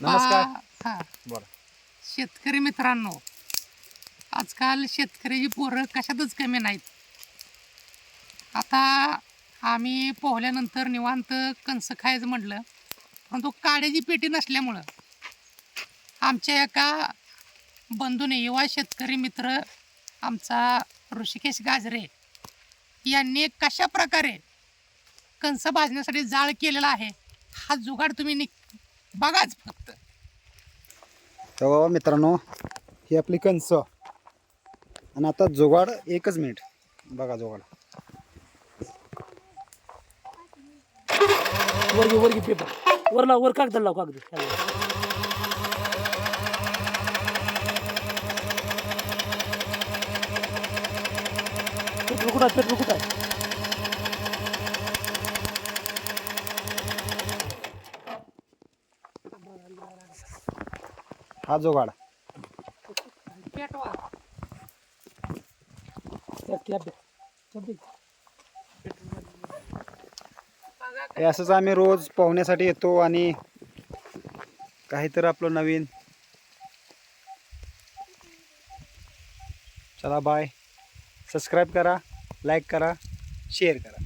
नमस्कार. हा बोला. शेतकरी मित्रांनो, आजकाल शेतकऱ्याची पोरं कशातच कमी नाहीत. आता आम्ही पोहल्यानंतर निवांत कणस खायचं म्हटलं, परंतु काड्याची पेटी नसल्यामुळं आमच्या एका बंधूने, युवा शेतकरी मित्र आमचा ऋषिकेश गाजरे यांनी कशा प्रकारे कणस भाजण्यासाठी जाळ केलेला आहे, हा जुगाड तुम्ही बघाच फक्त. तर मित्रांनो, ही आपली कणसं आणि आता जुगाड. एकच मिनिट बघा जुगाड. वर पेपर वर लाव, वर कागद लाव, कागद पेपर कुठं आहे? हा जुगाड. पेटवा. हे असंच आम्ही रोज पोहण्यासाठी येतो आणि काहीतरी आपलं नवीन. चला बाय. सबस्क्राईब करा, लाईक करा, शेअर करा.